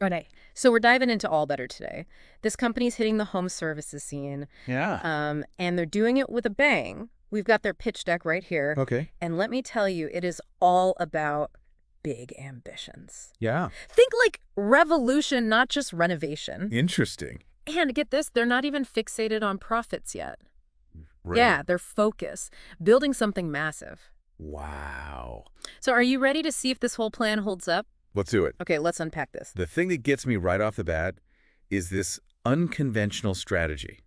Okay, so we're diving into AllBetter today. This company's hitting the home services scene, Yeah. and they're doing it with a bang. We've got their pitch deck right here, Okay. and let me tell you, it is all about big ambitions. Yeah. Think like revolution, not just renovation. Interesting. And get this, they're not even fixated on profits yet. Right. Yeah, they're focused, building something massive. Wow. So are you ready to see if this whole plan holds up? Let's do it. Okay, let's unpack this. The thing that gets me right off the bat is this unconventional strategy.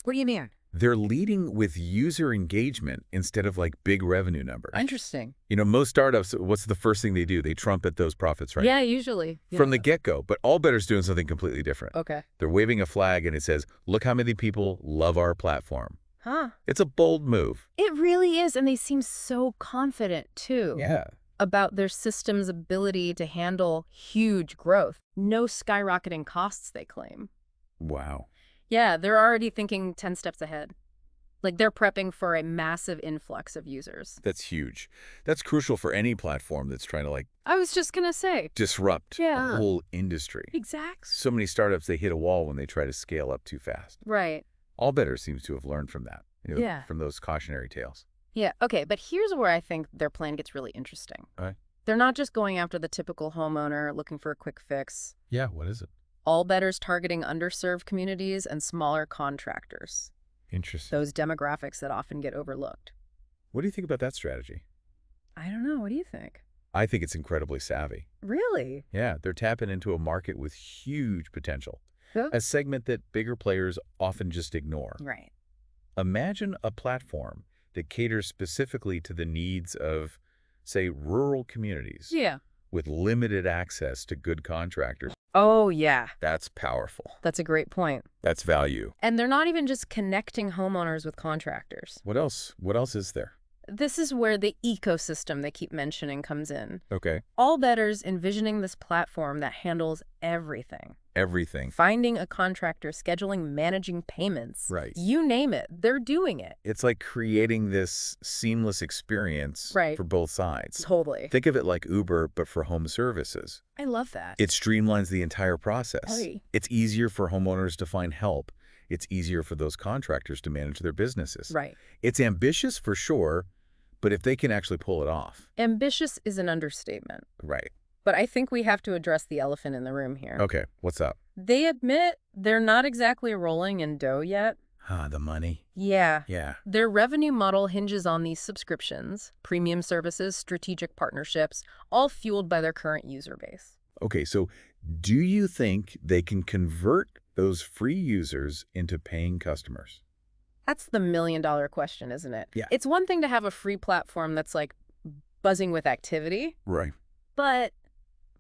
What do you mean? They're leading with user engagement instead of like big revenue numbers. Interesting. You know, most startups, what's the first thing they do? They trumpet those profits, right? Yeah, usually. From the get-go. But AllBetter's doing something completely different. Okay. They're waving a flag and it says, look how many people love our platform. Huh. It's a bold move. It really is, and they seem so confident, too. Yeah. About their system's ability to handle huge growth. No skyrocketing costs, they claim. Wow. Yeah, they're already thinking 10 steps ahead. Like they're prepping for a massive influx of users. That's huge. That's crucial for any platform that's trying to like I was just gonna say. disrupt Yeah. a whole industry. Exactly. So many startups, they hit a wall when they try to scale up too fast. Right. AllBetter seems to have learned from that, Yeah. from those cautionary tales. Yeah, okay, but here's where I think their plan gets really interesting. All right. They're not just going after the typical homeowner looking for a quick fix. Yeah, what is it? AllBetter's targeting underserved communities and smaller contractors. Interesting. Those demographics that often get overlooked. What do you think about that strategy? I don't know. What do you think? I think it's incredibly savvy. Really? Yeah, they're tapping into a market with huge potential, Huh? a segment that bigger players often just ignore. Right. Imagine a platform that caters specifically to the needs of, say, rural communities Yeah. with limited access to good contractors. Oh, yeah. That's powerful. That's a great point. That's value. And they're not even just connecting homeowners with contractors. What else? What else is there? This is where the ecosystem they keep mentioning comes in. Okay. AllBetter's envisioning this platform that handles everything. Everything. Finding a contractor, scheduling, managing payments. Right. You name it, they're doing it. It's like creating this seamless experience Right. for both sides. Totally. Think of it like Uber, but for home services. I love that. It streamlines the entire process. Right. It's easier for homeowners to find help. It's easier for those contractors to manage their businesses. Right. It's ambitious for sure, but if they can actually pull it off. Ambitious is an understatement. Right. But I think we have to address the elephant in the room here. Okay, what's up? They admit they're not exactly rolling in dough yet. The money. Yeah. Yeah. Their revenue model hinges on these subscriptions, premium services, strategic partnerships, all fueled by their current user base. Okay, so do you think they can convert those free users into paying customers? That's the million-dollar question, isn't it? Yeah. It's one thing to have a free platform that's like buzzing with activity, Right. but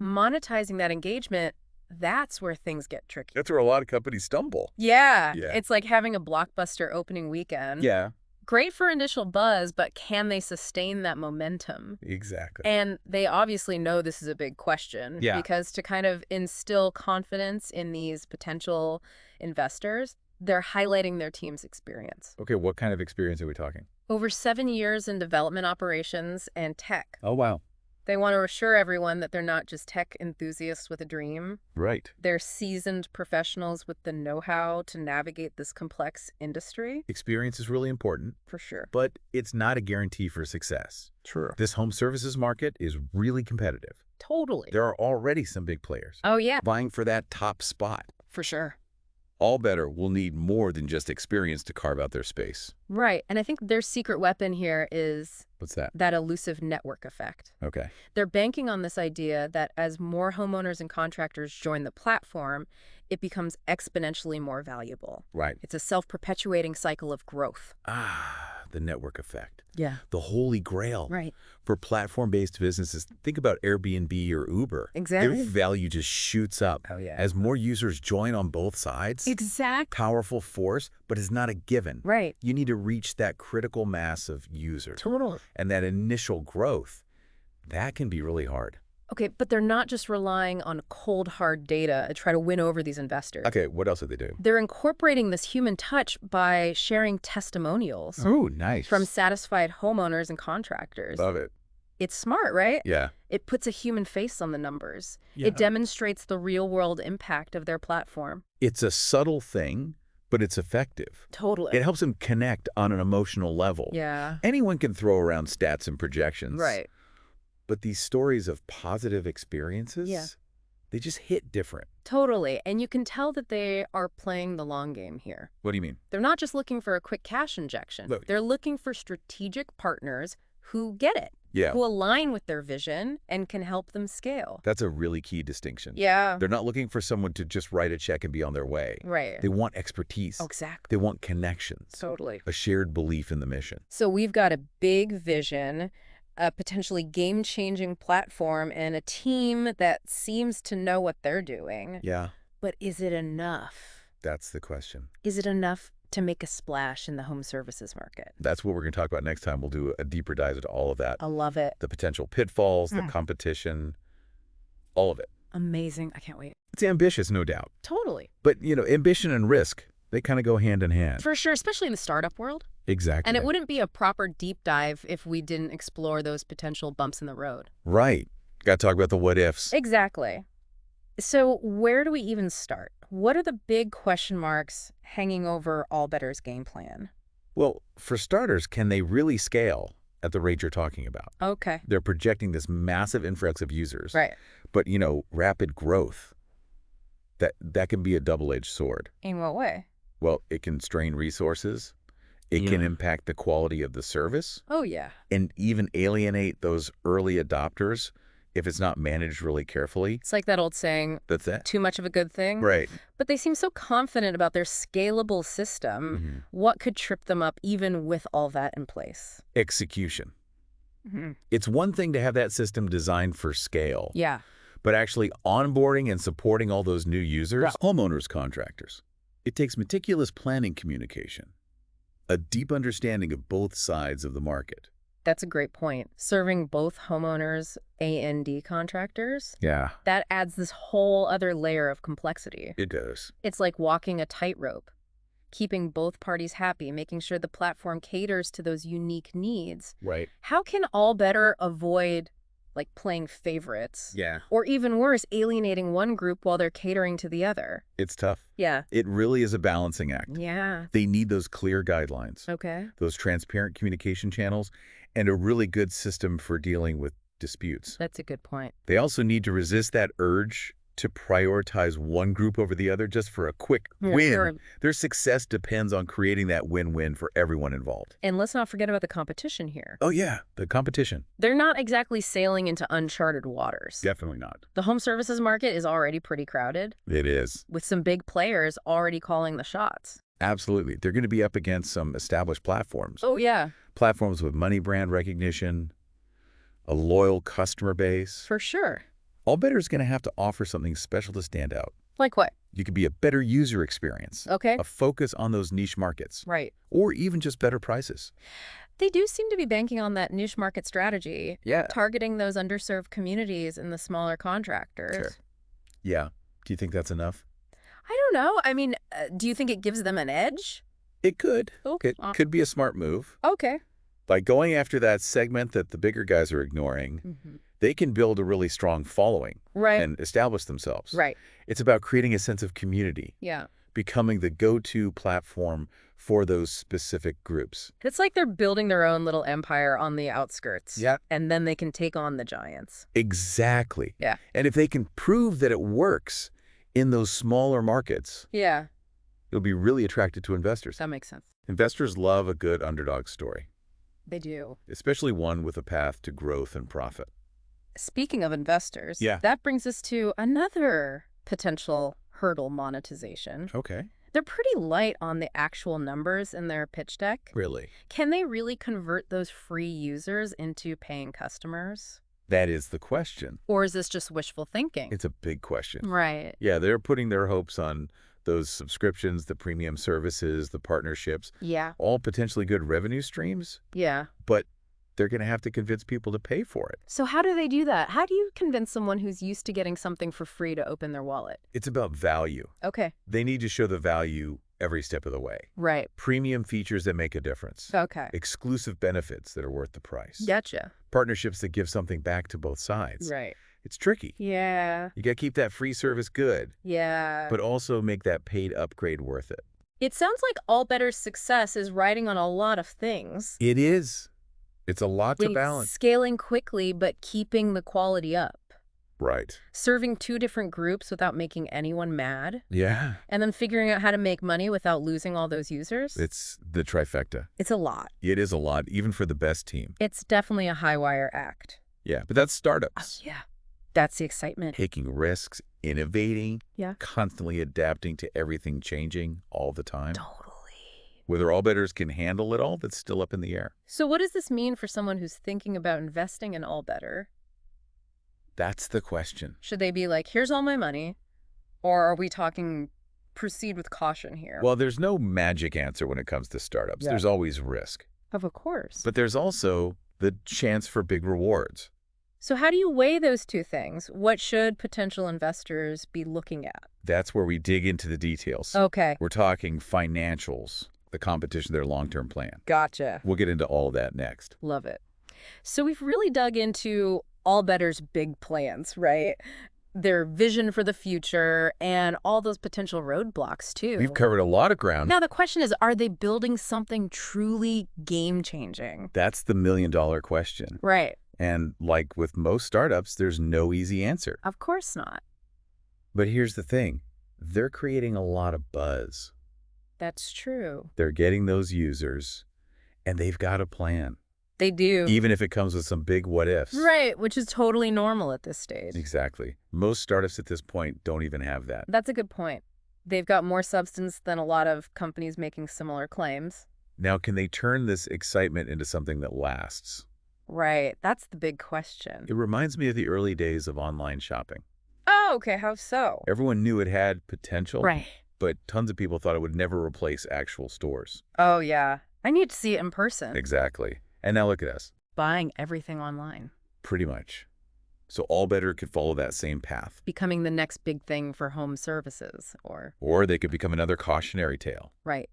monetizing that engagement, that's where things get tricky. That's where a lot of companies stumble. Yeah. Yeah. It's like having a blockbuster opening weekend. Yeah, Great for initial buzz, but can they sustain that momentum? exactly. And they obviously know this is a big question. Yeah. Because to kind of instill confidence in these potential investors, they're highlighting their team's experience. Okay, what kind of experience are we talking? Over 7 years in development operations and tech. Oh, wow. They want to assure everyone that they're not just tech enthusiasts with a dream. Right. They're seasoned professionals with the know-how to navigate this complex industry. Experience is really important, For sure. but it's not a guarantee for success. True. This home services market is really competitive. Totally. There are already some big players Oh, yeah. vying for that top spot. For sure. AllBetter will need more than just experience to carve out their space. Right. And I think their secret weapon here is What's that? that elusive network effect. Okay. They're banking on this idea that as more homeowners and contractors join the platform, it becomes exponentially more valuable. Right. It's a self-perpetuating cycle of growth. The network effect. Yeah. The holy grail. Right. For platform-based businesses, think about Airbnb or Uber. Exactly. Their value just shoots up. Oh, yeah. As more users join on both sides, Exactly. powerful force, but it's not a given. Right. You need to reach that critical mass of users. Totally. And that initial growth, that can be really hard. Okay, but they're not just relying on cold, hard data to try to win over these investors. Okay, what else are they doing? They're incorporating this human touch by sharing testimonials Oh, nice. from satisfied homeowners and contractors. Love it. It's smart, right? Yeah. It puts a human face on the numbers. Yeah. It demonstrates the real-world impact of their platform. It's a subtle thing, but it's effective. Totally. It helps them connect on an emotional level. Yeah. Anyone can throw around stats and projections. Right. But these stories of positive experiences, Yeah. they just hit different. Totally. And you can tell that they are playing the long game here. What do you mean? They're not just looking for a quick cash injection. Look. They're looking for strategic partners who get it, Yeah. who align with their vision and can help them scale. That's a really key distinction. Yeah. They're not looking for someone to just write a check and be on their way. Right. They want expertise. Exactly. They want connections. Totally. A shared belief in the mission. So we've got a big vision, a potentially game-changing platform, and a team that seems to know what they're doing. Yeah. But is it enough? That's the question. Is it enough to make a splash in the home services market? That's what we're going to talk about next time. We'll do a deeper dive into all of that. I love it. The potential pitfalls, the competition, all of it. Amazing. I can't wait. It's ambitious, no doubt. Totally. But, ambition and risk, they kind of go hand in hand. For sure, especially in the startup world. Exactly. And it wouldn't be a proper deep dive if we didn't explore those potential bumps in the road. Right. Got to talk about the what ifs. Exactly. So where do we even start? What are the big question marks hanging over AllBetter's game plan? Well, for starters, can they really scale at the rate you're talking about? Okay. They're projecting this massive influx of users. Right. But, rapid growth, that can be a double-edged sword. In what way? Well, it can strain resources. It can impact the quality of the service Oh, yeah. and even alienate those early adopters if it's not managed really carefully. It's like that old saying, That's that. too much of a good thing. Right. But they seem so confident about their scalable system. What could trip them up even with all that in place? Execution. It's one thing to have that system designed for scale. Yeah. But actually onboarding and supporting all those new users, homeowners, contractors, it takes meticulous planning communication, a deep understanding of both sides of the market. That's a great point. Serving both homeowners and contractors, Yeah, that adds this whole other layer of complexity. it does. It's like walking a tightrope, keeping both parties happy, making sure the platform caters to those unique needs. Right. How can AllBetter avoid playing favorites? Yeah. Or even worse, alienating one group while they're catering to the other? It's tough. Yeah. It really is a balancing act. Yeah. They need those clear guidelines, Okay. those transparent communication channels, and a really good system for dealing with disputes. That's a good point. They also need to resist that urge to prioritize one group over the other just for a quick win. Sure. Their success depends on creating that win-win for everyone involved. And let's not forget about the competition here. Oh, yeah, the competition. They're not exactly sailing into uncharted waters. Definitely not. The home services market is already pretty crowded, It is. with some big players already calling the shots. Absolutely. They're going to be up against some established platforms. Oh, yeah. Platforms with money brand recognition, a loyal customer base. For sure. AllBetter's going to have to offer something special to stand out. Like what? You could be a better user experience, Okay. a focus on those niche markets, Right. or even just better prices. They do seem to be banking on that niche market strategy, Yeah. targeting those underserved communities and the smaller contractors. Sure. Yeah. Do you think that's enough? I don't know. I mean, do you think it gives them an edge? It could. Oh, It could be a smart move. Okay. By going after that segment that the bigger guys are ignoring, they can build a really strong following Right. and establish themselves. Right. It's about creating a sense of community, Yeah. becoming the go-to platform for those specific groups. It's like they're building their own little empire on the outskirts. Yeah. And then they can take on the giants. Exactly. Yeah. And if they can prove that it works in those smaller markets, Yeah. it'll be really attractive to investors. That makes sense. Investors love a good underdog story, They do. especially one with a path to growth and profit. Speaking of investors, Yeah. that brings us to another potential hurdle: monetization. Okay. They're pretty light on the actual numbers in their pitch deck. Really? Can they really convert those free users into paying customers? That is the question. Or is this just wishful thinking? It's a big question. Right. Yeah, they're putting their hopes on those subscriptions, the premium services, the partnerships, Yeah. all potentially good revenue streams, Yeah. but they're going to have to convince people to pay for it. So how do they do that? How do you convince someone who's used to getting something for free to open their wallet? It's about value. Okay. They need to show the value every step of the way. Right. Premium features that make a difference. Okay. Exclusive benefits that are worth the price. Gotcha. Partnerships that give something back to both sides. Right. It's tricky. Yeah. You got to keep that free service good, Yeah. but also make that paid upgrade worth it. It sounds like AllBetter's success is riding on a lot of things. It is. It's a lot to Like balance. scaling quickly, but keeping the quality up. Right. Serving two different groups without making anyone mad. Yeah. And then figuring out how to make money without losing all those users. It's the trifecta. It's a lot. It is a lot, even for the best team. It's definitely a high-wire act. Yeah, but that's startups. Yeah. That's the excitement. Taking risks, innovating, Yeah. constantly adapting to everything changing all the time. Totally. Whether AllBetter's can handle it all, that's still up in the air. So what does this mean for someone who's thinking about investing in AllBetter? That's the question. Should they be like, here's all my money? Or are we talking proceed with caution here? Well, there's no magic answer when it comes to startups. Yeah. There's always risk. Of course. But there's also the chance for big rewards. So how do you weigh those two things? What should potential investors be looking at? That's where we dig into the details. Okay. We're talking financials, the competition, their long-term plan. Gotcha. We'll get into all of that next. Love it. So we've really dug into AllBetter's big plans, right? Their vision for the future and all those potential roadblocks, too. We've covered a lot of ground. Now, the question is, are they building something truly game-changing? That's the million-dollar question. Right. And like with most startups, there's no easy answer. Of course not. But here's the thing. They're creating a lot of buzz. That's true. They're getting those users, and they've got a plan. They do. Even if it comes with some big what-ifs. Right, which is totally normal at this stage. Exactly. Most startups at this point don't even have that. That's a good point. They've got more substance than a lot of companies making similar claims. Now, can they turn this excitement into something that lasts? Right, that's the big question. It reminds me of the early days of online shopping. Oh, okay, how so? Everyone knew it had potential, Right. but tons of people thought it would never replace actual stores. Oh, yeah. I need to see it in person. Exactly. And now look at us. Buying everything online. Pretty much. So AllBetter could follow that same path. Becoming the next big thing for home services, or... Or they could become another cautionary tale. Right.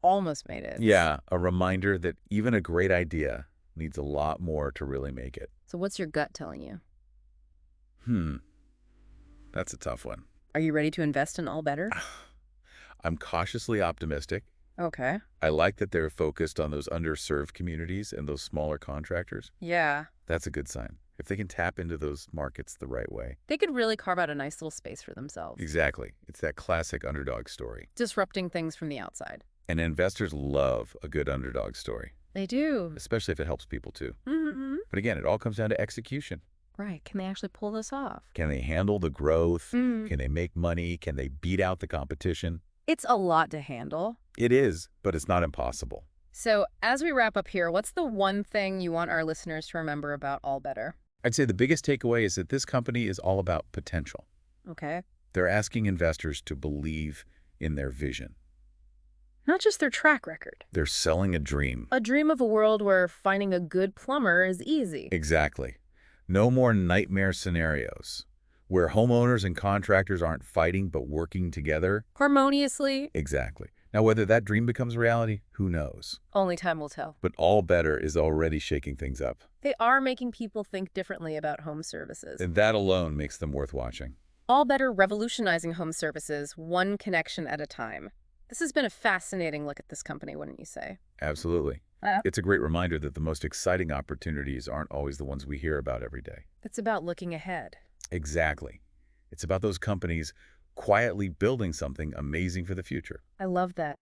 Almost made it. Yeah, a reminder that even a great idea needs a lot more to really make it. So what's your gut telling you? That's a tough one. Are you ready to invest in AllBetter? I'm cautiously optimistic. Okay. I like that they're focused on those underserved communities and those smaller contractors. Yeah. That's a good sign. If they can tap into those markets the right way. They could really carve out a nice little space for themselves. Exactly. It's that classic underdog story. Disrupting things from the outside. And investors love a good underdog story, They do. especially if it helps people too. Mm-hmm. But again, it all comes down to execution. Right. Can they actually pull this off? Can they handle the growth? Mm. Can they make money? Can they beat out the competition? It's a lot to handle. It is, but it's not impossible. So as we wrap up here, what's the one thing you want our listeners to remember about AllBetter? I'd say the biggest takeaway is that this company is all about potential. Okay. They're asking investors to believe in their vision. Not just their track record. They're selling a dream. A dream of a world where finding a good plumber is easy. Exactly. No more nightmare scenarios where homeowners and contractors aren't fighting but working together. Harmoniously. Exactly. Now, whether that dream becomes reality, who knows? Only time will tell. But AllBetter is already shaking things up. They are making people think differently about home services. And that alone makes them worth watching. AllBetter revolutionizing home services, one connection at a time. This has been a fascinating look at this company, wouldn't you say? Absolutely. It's a great reminder that the most exciting opportunities aren't always the ones we hear about every day. It's about looking ahead. Exactly. It's about those companies quietly building something amazing for the future. I love that.